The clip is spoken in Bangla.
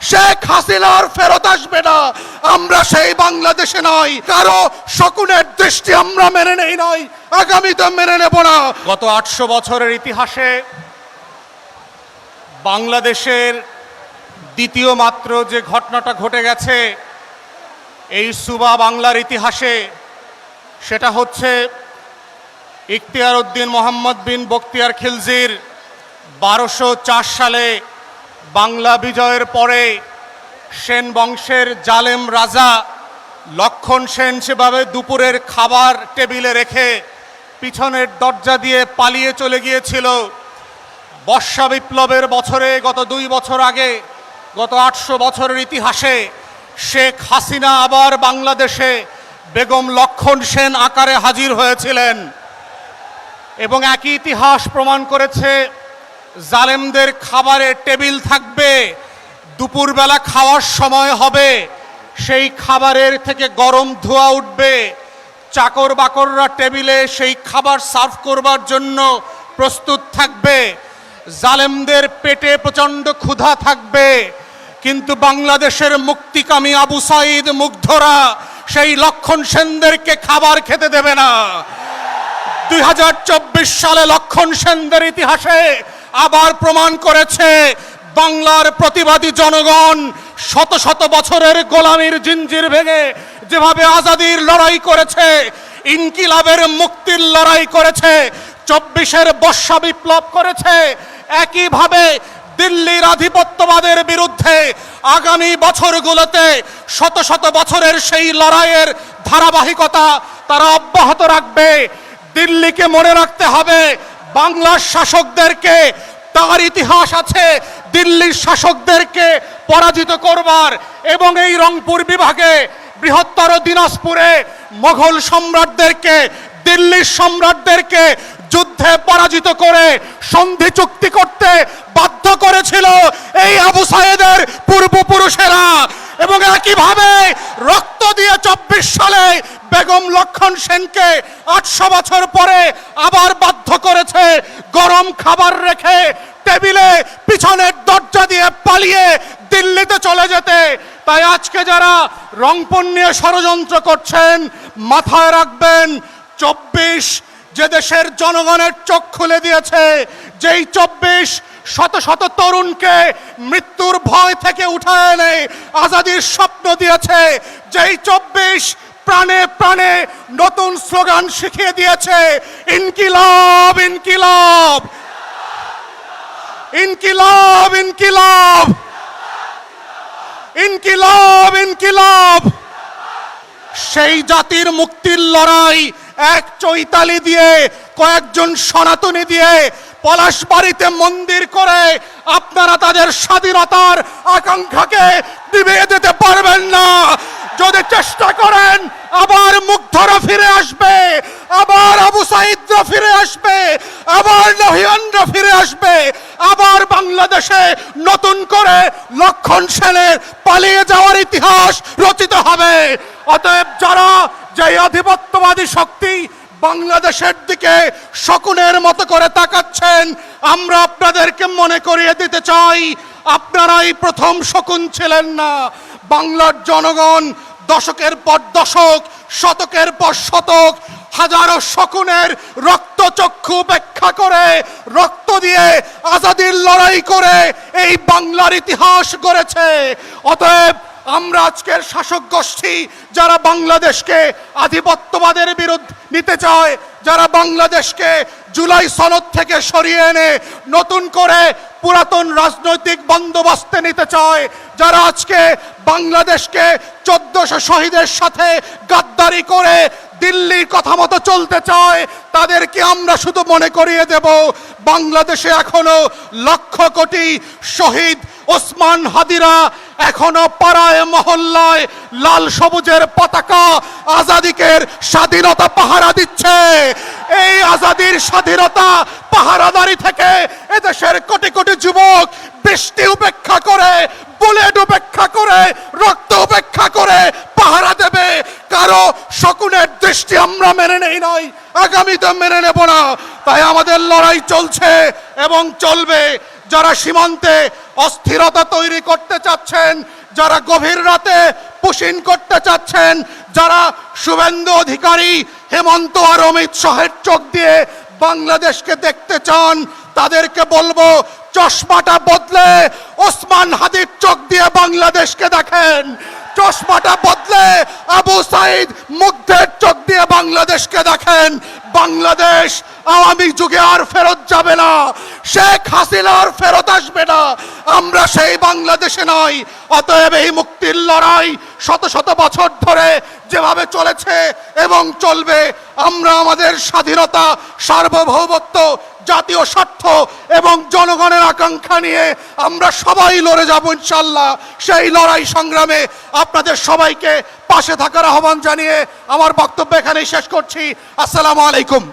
শেখ হাসিনার ফেরত আসবে না। আমরা সেই বাংলাদেশে নয়, কারো শকুনের দৃষ্টি আমরা মেনে নেই নয়, আগামীতে মেনে নেব না। গত 800 বছরের ইতিহাসে বাংলাদেশের দ্বিতীয় মাত্র যে ঘটনাটা ঘটে গেছে এই সুবা বাংলার ইতিহাসে, সেটা হচ্ছে ইখতিয়ার উদ্দিন মোহাম্মদ বিন বখতিয়ার খিলজির 1204 সালে বাংলা বিজয়ের পরে সেন বংশের জালেম রাজা লক্ষণ সেন সেভাবে দুপুরের খাবার টেবিলে রেখে পিছনের দরজা দিয়ে পালিয়ে চলে গিয়েছিল। বর্ষা বিপ্লবের বছরে গত 2 বছর আগে, গত 800 বছরের ইতিহাসে শেখ হাসিনা আবার বাংলাদেশে বেগম লক্ষণ সেন আকারে হাজির হয়েছিলেন এবং একই ইতিহাস প্রমাণ করেছে জালেমদের খাবারের টেবিল থাকবে, দুপুরবেলা খাওয়ার সময় হবে, সেই খাবারের থেকে গরম ধোঁয়া উঠবে, চাকর বাকররা টেবিলে সেই খাবার সার্ভ করবার জন্য প্রস্তুত থাকবে, জালেমদের পেটে প্রচণ্ড ক্ষুধা থাকবে, কিন্তু বাংলাদেশের মুক্তিকামী আবু সাইদ মুগ্ধরা সেই লক্ষণ সেনদেরকে খাবার খেতে দেবে না। 2024 সালে লক্ষণ সেনদের ইতিহাসে আবার প্রমাণ করেছে বাংলার প্রতিবাদী জনগণ শত শত বছরের গোলামীর জিঞ্জির ভেঙে যেভাবে আজাদির লড়াই করেছে, ইনকিলাবের মুক্তির লড়াই করেছে, 24-এর বর্ষা বিপ্লব করেছে, একইভাবে দিল্লির আধিপত্যবাদের বিরুদ্ধে আগামী বছরগুলোতে শত শত বছরের সেই লড়াইয়ের ধারাবাহিকতা তারা অব্যাহত রাখবে। দিল্লিকে মনে রাখতে হবে বাংলার শাসকদেরকে, তার ইতিহাস আছে দিল্লির শাসকদেরকে পরাজিত করবার, এবং এই রংপুর বিভাগে বৃহত্তর দিনাজপুরে মোগল সম্রাটদেরকে, দিল্লির সম্রাটদেরকে যুদ্ধে পরাজিত করে সন্ধি চুক্তি করতে বাধ্য করেছিল এই আবু সাইদের পূর্বপুরুষেরা, এবং একইভাবে রক্ত দিয়ে 24 সালে বেগম লক্ষণ সেনকে 800 বছর পরে আবার বাধ্য করেছে গরম খাবার রেখে টেবিলে পিছনের দরজা দিয়ে পালিয়ে দিল্লিতে চলে যেতে। তাই আজকে যারা রংপুর নিয়ে ষড়যন্ত্র করছেন, মাথায় রাখবেন 24 যে দেশের জনগণের চোখ খুলে দিয়েছে, যেই 24 শত শত তরুণকে মৃত্যুর ভয় থেকে উঠে এনে আজাদির স্বপ্ন দিয়েছে, যেই 24 প্রাণে প্রাণে নতুন স্লোগান শিখিয়ে দিয়েছে, ইনকিলাব ইনকিলাব ইনকিলাব ইনকিলাব ইনকিলাব ইনকিলাব। সেই জাতির মুক্তির লড়াই এক চৈতালি দিয়ে, কয়েকজন সনাতনী দিয়ে পলাশবাড়িতে মন্দির করে আপনারা তাদের স্বাধীনতার আকাঙ্ক্ষাকে নিভিয়ে দিতে পারবেন না। যদি চেষ্টা করেন আবার মুগ্ধরা ফিরে আসবে, আবার আবু সাইদরা ফিরে আসবে, আবার নহিয়ানরা ফিরে আসবে, আবার বাংলাদেশে নতুন করে লক্ষণ সেনের পালিয়ে যাওয়ার ইতিহাস রচিত হবে। অতএব যারা যে আধিপত্যবাদী শক্তি বাংলাদেশের দিকে শকুনের মতো করে তাকাচ্ছেন, আমরা আপনাদেরকে মনে করিয়ে দিতে চাই আপনারাই প্রথম শকুন ছিলেন না। বাংলার জনগণ দশকের পর দশক, শতকের পর শতক হাজারো শকুনের রক্তচক্ষু উপেক্ষা করে, রক্ত দিয়ে আজাদির লড়াই করে এই বাংলার ইতিহাস গড়েছে। অতএব আমরা আজকের শাসক গোষ্ঠী যারা বাংলাদেশকে আধিপত্যবাদের বিরুদ্ধে নিতে চায়, যারা বাংলাদেশকে জুলাই সনদ থেকে সরিয়ে এনে নতুন করে পুরাতন রাজনৈতিক বন্দোবস্তে নিতে চায়, যারা আজকে বাংলাদেশকে 1400 শহীদের সাথে গাদ্দারি করে দিল্লির কথা মতো চলতে চায়, তাদেরকে আমরা শুধু মনে করিয়ে দেব বাংলাদেশে এখনো লক্ষ কোটি শহীদ ওসমান হাদিরা এখনো পাড়ায় মহল্লায় লাল সবুজের পতাকা আজাদিকের স্বাধীনতা পাহারা দিচ্ছে। এই আজাদির স্বাধীনতা পাহারাদারি থেকে এদেশের কোটি কোটি যুবক বৃষ্টি উপেক্ষা করে, বুলেট উপেক্ষা করে, রক্ত উপেক্ষা করে পাহারা দেবে। কারো শকুনের দৃষ্টি আমরা মেনে নেই নাই, আগামীতে মেনে নেব না। তাই আমাদের লড়াই চলছে এবং চলবে। যারা সীমান্তে অস্থিরতা তৈরি করতে চাচ্ছেন, যারা গভীর রাতে পুশিন করতে চাচ্ছেন, যারা শুভেন্দু অধিকারী, হেমন্ত আর অমিত শাহের চোখ দিয়ে বাংলাদেশকে দেখতে চান, তাদেরকে বলবো চশমাটা বদলে ওসমান হাদির চোখ দিয়ে বাংলাদেশকে দেখেন। চশমাটা বদলে আবু সাইদ মুগ্ধের চোখ দিয়ে বাংলাদেশকে দেখেন। বাংলাদেশ আওয়ামী যুগে আর ফেরত যাবে না, শেখ হাসিনা আর ফেরত আসবে না। আমরা সেই বাংলাদেশে নই। অতএব এই মুক্তির লড়াই শত শত বছর ধরে যেভাবে চলেছে এবং চলবে, আমরা আমাদের স্বাধীনতা, সার্বভৌমত্ব, জাতীয় স্বার্থ এবং জনগণের আকাঙ্ক্ষা নিয়ে আমরা সবাই লড়ে যাব ইনশাল্লাহ। সেই লড়াই সংগ্রামে আপনাদের সবাইকে পাশে থাকার আহ্বান জানিয়ে আমার বক্তব্য এখানেই শেষ করছি। আসসালামু আলাইকুম।